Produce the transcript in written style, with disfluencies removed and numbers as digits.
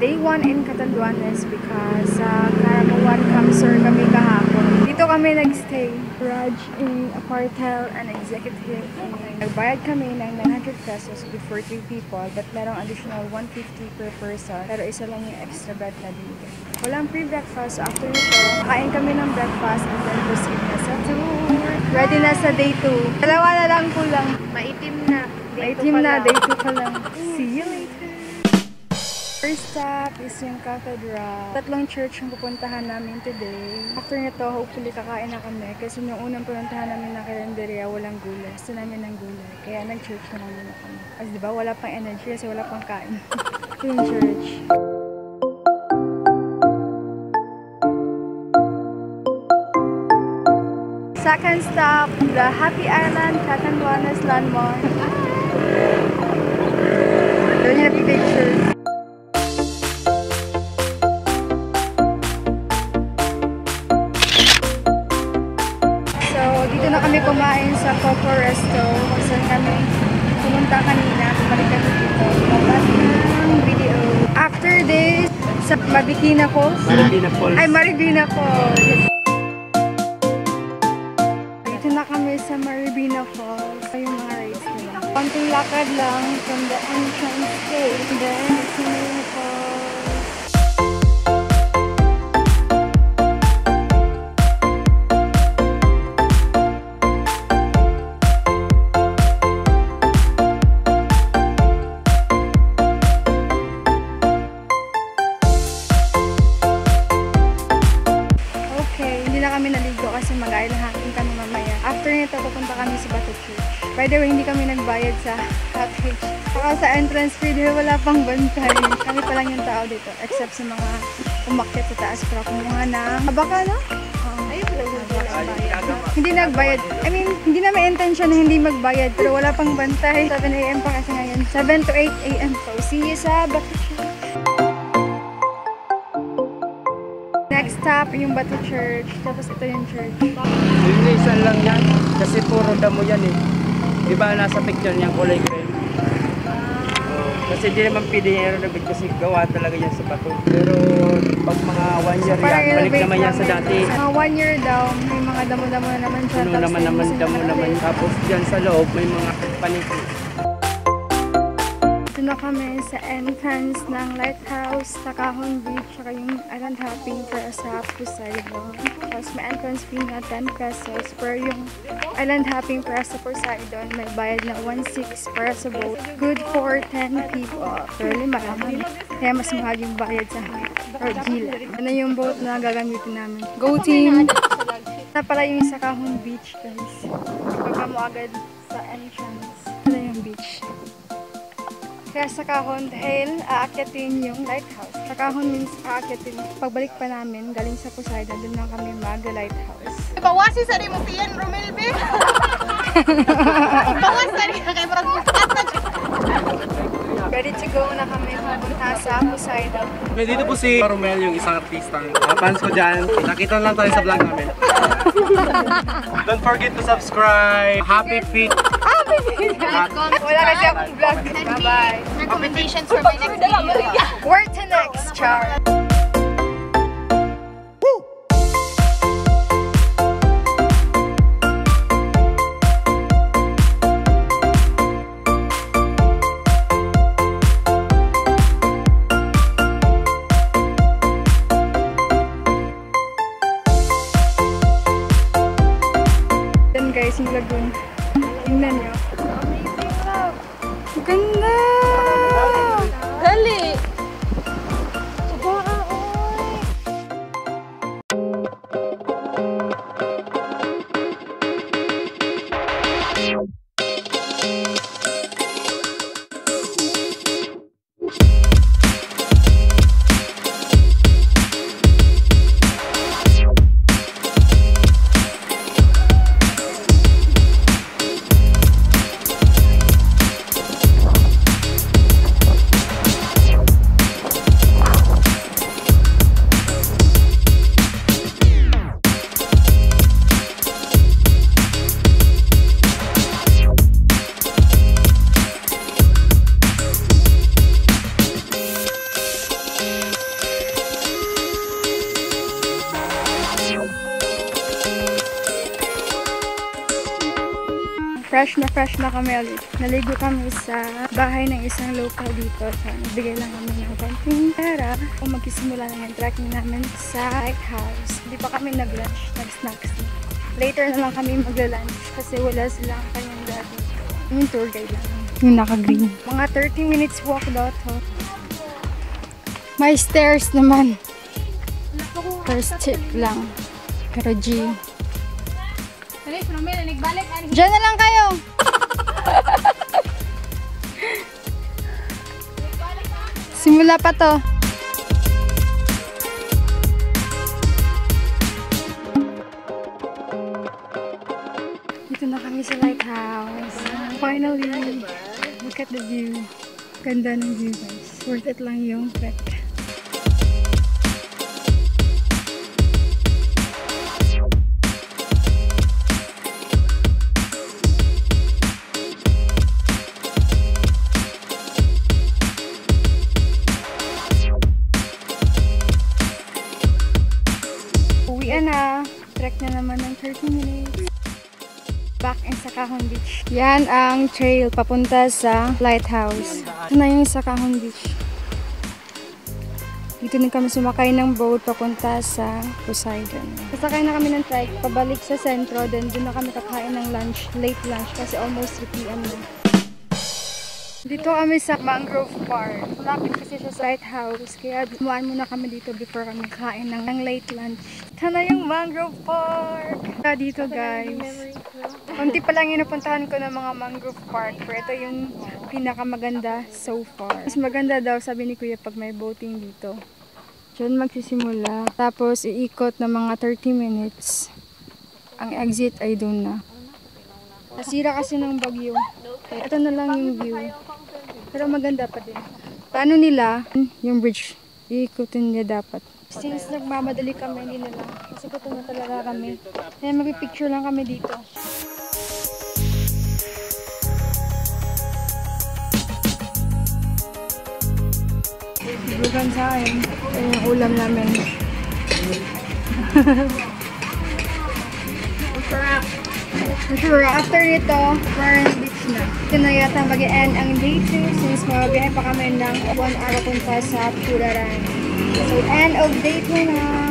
day 1 in Catanduanes because Caramuan Kamsur kami kahapon. Dito kami nagstay. Raj in Apartel and Executive. Nagbayad kami ng 900 pesos for 3 people but merong additional 150 per person. Pero isa lang yung extra bed na binigyan. Walang pre-breakfast. So after nito, kain kami ng breakfast and then proceed na sa tour. Ready na sa day 2. Dalawa na lang kulang. Maitim na. Maitim na, day 2 pa lang. See you later! First stop is yung cathedral. Tatlong church yung pupuntahan namin today. After nito, hopefully kakain na kami. Kasi yung unang puntahan namin na kalendarya, walang gulay. Gusto namin ng gulay. Kaya nag-church na muna kami. Kasi diba, wala pang energy kasi wala pang kain. Yung church. Second stop, the Happy Island, Catanduanes Landmark. Doon yung happy pictures. Dito na kami kumain sa Coco Resto kung saan kami pumunta kanina. Bumalik kami dito. Babat ng video. After this, sa Maribina Falls. Ay, Maribina Falls. Dito na kami sa Maribina Falls. Ito yung mga rides nila. Konting lakad lang from the entrance gate. And then, it's Maribina Falls. Kami naligo kasi mag-island hopping kami mamaya. After nito, pupunta kami sa Bato Church. By the way, hindi kami nagbayad sa cottage. Saka sa entrance fee, wala pang bantay. Kami pa lang yung tao dito, except sa mga umakyat sa taas para kumuha na baka, no? Hindi nagbayad. I mean, hindi na may intention na hindi magbayad, pero wala pang bantay. 7 AM pa kasi ngayon. 7 to 8 AM. So, see you sa Bato Church. Next stop, yung Bato Church. Tapos ito yung church. Linisan lang yan. Kasi puro damo yan eh. Diba nasa picture niya kulay green? Kasi hindi naman pwede yung aeronabit kasi gawa talaga yan sa bato. Pero pag mga 1 year yan, balik naman yan sa dati. Mga 1 year daw, may mga damo-damo na naman siya. Ano naman damo naman. Tapos dyan sa loob, may mga paniki. Dito na kami sa entrance ng lighthouse sa Kahon Beach, saka yung island hopping para sa Poseidon. Tapos may entrance fee na 10 pesos, pero yung island hopping para sa Poseidon may bayad na 1.6 para sa boat. Good for 10 people, pero 5 lang. Kaya mas mahal yung bayad sa Gila. Ano yung boat na gagamitin namin? Go team! Na pala yung sa Kahon Beach, guys. Pagka mo agad sa entrance. Ano yung beach? Kaya sa Kahon dahil aakyatin yung lighthouse. Sa Kahon means aakyatin. Pagbalik pa namin, galing sa Poseidon, doon lang kami mag-lighthouse. Ibawasi sa rin mo tiyan, Romel, be? Ibawas sa rin, kaya parang Ready to go na kami pupunta sa Poseidon. May dito po si Romel, yung isang artista. Fans ko dyan. Nakita lang tayo sa vlog namin. Don't forget to subscribe. Happy feet. Wala kasi akong vlog. Bye-bye. Recommendations for my next video. Where to next, Char? Then guys, yung lagoon. Tingnan nyo. Amazing love. Ganda! Dali! Wow! fresh na kami ulit. Naligo kami sa bahay ng isang local dito. So, nagbigay lang kami ng konting pera kung magsisimula na yung trekking namin sa lighthouse. Hindi pa kami nag-lunch, nag-snacks. Later na lang kami magla-lunch kasi wala silang kanyang dati. Yung tour guide lang. Yung naka-green. Mga 30 minutes walk daw to. May stairs naman. First tip lang. Pero G. Diyan na lang kayo. Simula pa to. Dito na kami sa lighthouse. Finally, look at the view. Ganda ng view guys. Worth it lang yung trek. Uwian na. Trek na naman ng 30 minutes. Back in Sakahon Beach. Yan ang trail papunta sa lighthouse. Ito na yung Sakahon Beach. Dito na kami sumakay ng boat papunta sa Poseidon. Sasakay na kami ng trike pabalik sa sentro. Then doon na kami kakain ng lunch, late lunch kasi almost 3 p.m. na. Dito kami sa Mangrove Park. Malapit kasi siya sa lighthouse. Kaya dumaan muna kami dito before kami kain ng late lunch. Ito na yung Mangrove Park. Dito guys. Kunti pa lang yung napuntahan ko ng mga Mangrove Park. Pero ito yung pinakamaganda so far. Mas maganda daw sabi ni Kuya pag may boating dito. Diyan magsisimula. Tapos iikot ng mga 30 minutes. Ang exit ay doon na. Nasira kasi ng bagyo. Ito na lang yung view. Pero maganda pa din. Paano nila yung bridge? Iikutin niya dapat. Since nagmamadali kami, hindi na lang. Kasi gutom na talaga kami. Kaya mag-picture lang kami dito. Bukan sa akin. Ito yung ulam namin. Sure, after nito, Warren Beach na. Ito na yata mag-end ang day 2 since mabiyahe pa kami ng 1 hour punta sa Puraran. So, end of day 2 na.